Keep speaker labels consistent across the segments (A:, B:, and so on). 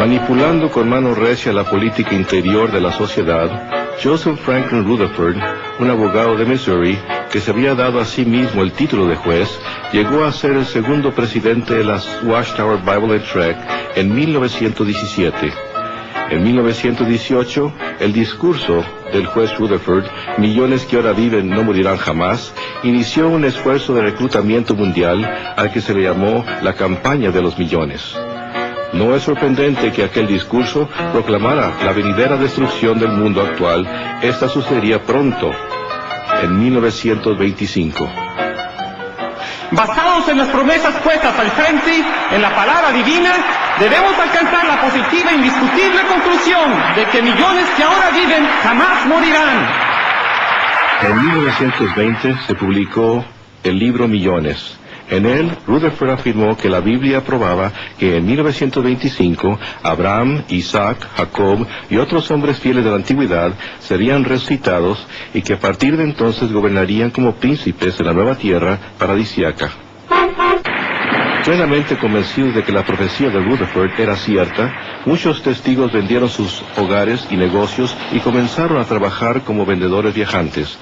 A: Manipulando con mano recia la política interior de la sociedad, Joseph Franklin Rutherford, un abogado de Missouri, que se había dado a sí mismo el título de juez, llegó a ser el segundo presidente de la Watchtower Bible and Tract en 1917. En 1918, el discurso del juez Rutherford, "Millones que ahora viven no morirán jamás", inició un esfuerzo de reclutamiento mundial al que se le llamó la campaña de los millones. No es sorprendente que aquel discurso proclamara la venidera destrucción del mundo actual. Esta sucedería pronto, en 1925.
B: Basados en las promesas puestas al frente, en la palabra divina, debemos alcanzar la positiva e indiscutible conclusión de que millones que ahora viven jamás morirán.
A: En 1920 se publicó el libro Millones. En él, Rutherford afirmó que la Biblia probaba que en 1925 Abraham, Isaac, Jacob y otros hombres fieles de la antigüedad serían resucitados y que a partir de entonces gobernarían como príncipes en la nueva tierra paradisíaca. Plenamente convencidos de que la profecía de Rutherford era cierta, muchos testigos vendieron sus hogares y negocios y comenzaron a trabajar como vendedores viajantes.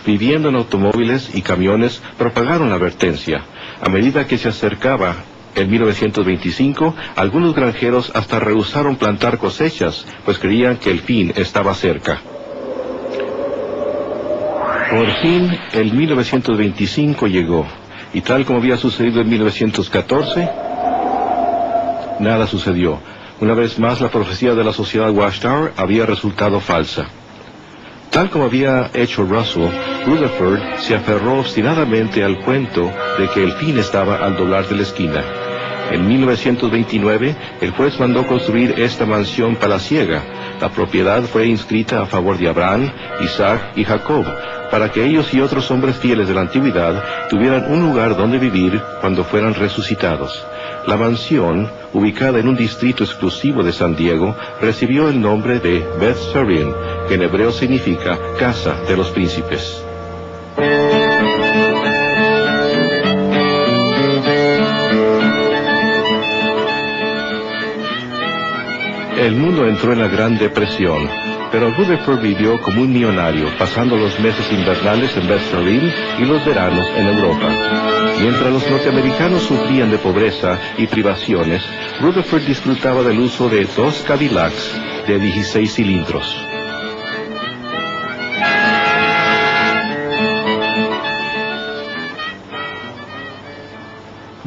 A: Viviendo en automóviles y camiones, propagaron la advertencia. A medida que se acercaba en 1925, algunos granjeros hasta rehusaron plantar cosechas, pues creían que el fin estaba cerca. Por fin, el 1925 llegó. Y tal como había sucedido en 1914, nada sucedió. Una vez más, la profecía de la sociedad Watchtower había resultado falsa. Tal como había hecho Russell, Rutherford se aferró obstinadamente al cuento de que el fin estaba al doblar de la esquina. En 1929, el juez mandó construir esta mansión palaciega. La propiedad fue inscrita a favor de Abraham, Isaac y Jacob, para que ellos y otros hombres fieles de la antigüedad tuvieran un lugar donde vivir cuando fueran resucitados. La mansión, ubicada en un distrito exclusivo de San Diego, recibió el nombre de Beth Sarim, que en hebreo significa Casa de los Príncipes. El mundo entró en la Gran Depresión, pero Rutherford vivió como un millonario, pasando los meses invernales en Beth Sarim y los veranos en Europa. Mientras los norteamericanos sufrían de pobreza y privaciones, Rutherford disfrutaba del uso de 2 Cadillacs de 16 cilindros.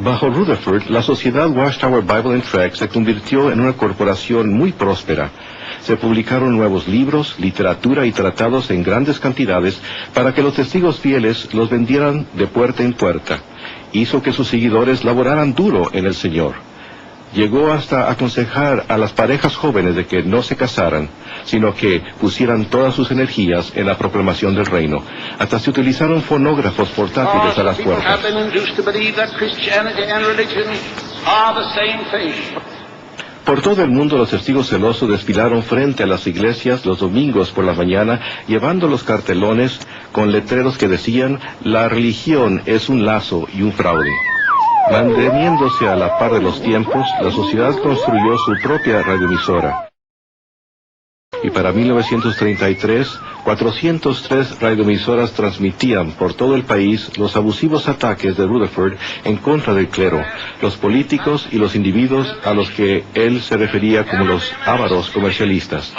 A: Bajo Rutherford, la sociedad Watchtower Bible and Tract se convirtió en una corporación muy próspera. Se publicaron nuevos libros, literatura y tratados en grandes cantidades para que los testigos fieles los vendieran de puerta en puerta. Hizo que sus seguidores laboraran duro en el Señor. Llegó hasta aconsejar a las parejas jóvenes de que no se casaran, sino que pusieran todas sus energías en la proclamación del reino. Hasta se utilizaron fonógrafos portátiles a las puertas. Por todo el mundo los testigos celosos desfilaron frente a las iglesias los domingos por la mañana, llevando los cartelones con letreros que decían: "La religión es un lazo y un fraude". Manteniéndose a la par de los tiempos, la sociedad construyó su propia radioemisora. Y para 1933, 403 radioemisoras transmitían por todo el país los abusivos ataques de Rutherford en contra del clero, los políticos y los individuos a los que él se refería como los ávaros comercialistas.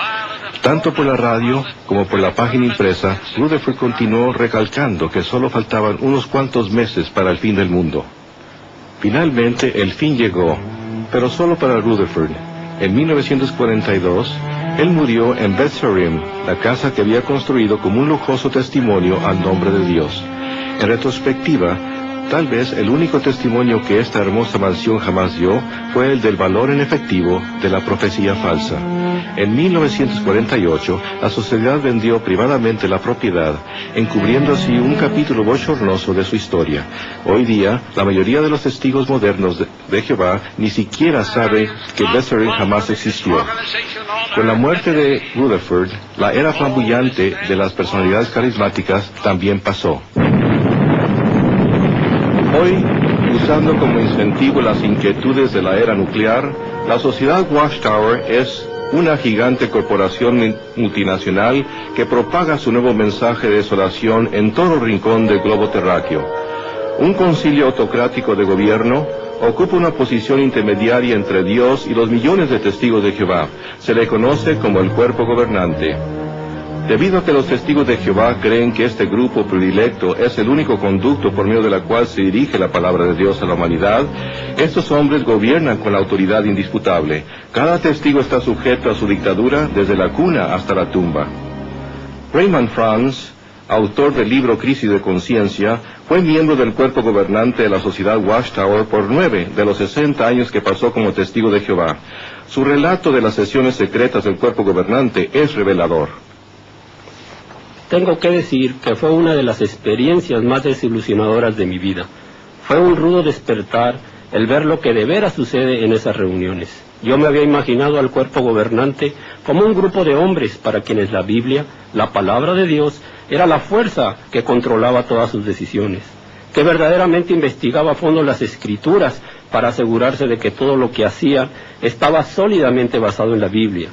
A: Tanto por la radio como por la página impresa, Rutherford continuó recalcando que solo faltaban unos cuantos meses para el fin del mundo. Finalmente, el fin llegó, pero solo para Rutherford. En 1942, él murió en Beth Sarim, la casa que había construido como un lujoso testimonio al nombre de Dios. En retrospectiva, tal vez el único testimonio que esta hermosa mansión jamás dio fue el del valor en efectivo de la profecía falsa. En 1948, la sociedad vendió privadamente la propiedad, encubriendo así un capítulo bochornoso de su historia. Hoy día, la mayoría de los testigos modernos de Jehová ni siquiera sabe que Beth Sarim jamás existió. Con la muerte de Rutherford, la era flamboyante de las personalidades carismáticas también pasó. Hoy, usando como incentivo las inquietudes de la era nuclear, La sociedad Watchtower es una gigante corporación multinacional que propaga su nuevo mensaje de desolación en todo rincón del globo terráqueo. Un concilio autocrático de gobierno ocupa una posición intermediaria entre Dios y los millones de testigos de Jehová. Se le conoce como el cuerpo gobernante. Debido a que los testigos de Jehová creen que este grupo predilecto es el único conducto por medio de la cual se dirige la palabra de Dios a la humanidad, estos hombres gobiernan con la autoridad indisputable. Cada testigo está sujeto a su dictadura desde la cuna hasta la tumba. Raymond Franz, autor del libro Crisis de Conciencia, fue miembro del cuerpo gobernante de la sociedad Watchtower por 9 de los 60 años que pasó como testigo de Jehová. Su relato de las sesiones secretas del cuerpo gobernante es revelador.
C: Tengo que decir que fue una de las experiencias más desilusionadoras de mi vida. Fue un rudo despertar el ver lo que de veras sucede en esas reuniones. Yo me había imaginado al cuerpo gobernante como un grupo de hombres para quienes la Biblia, la palabra de Dios, era la fuerza que controlaba todas sus decisiones, que verdaderamente investigaba a fondo las Escrituras para asegurarse de que todo lo que hacía estaba sólidamente basado en la Biblia.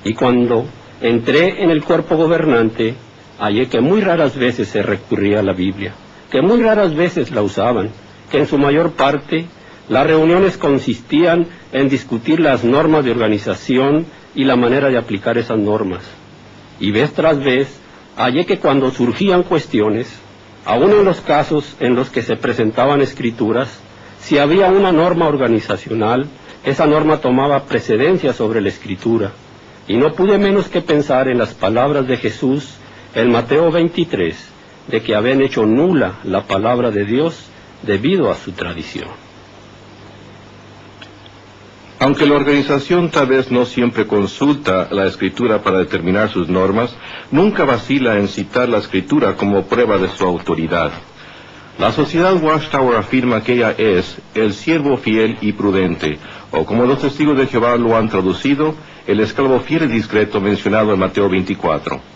C: Y cuando entré en el cuerpo gobernante, hallé que muy raras veces se recurría a la Biblia, que muy raras veces la usaban, que en su mayor parte las reuniones consistían en discutir las normas de organización y la manera de aplicar esas normas. Y vez tras vez hallé que cuando surgían cuestiones, aun en los casos en los que se presentaban escrituras, si había una norma organizacional, esa norma tomaba precedencia sobre la escritura. Y no pude menos que pensar en las palabras de Jesús en Mateo 23, de que habían hecho nula la palabra de Dios debido a su tradición.
A: Aunque la organización tal vez no siempre consulta la Escritura para determinar sus normas, nunca vacila en citar la Escritura como prueba de su autoridad. La sociedad Watchtower afirma que ella es el siervo fiel y prudente, o como los testigos de Jehová lo han traducido, el esclavo fiel y discreto mencionado en Mateo 24.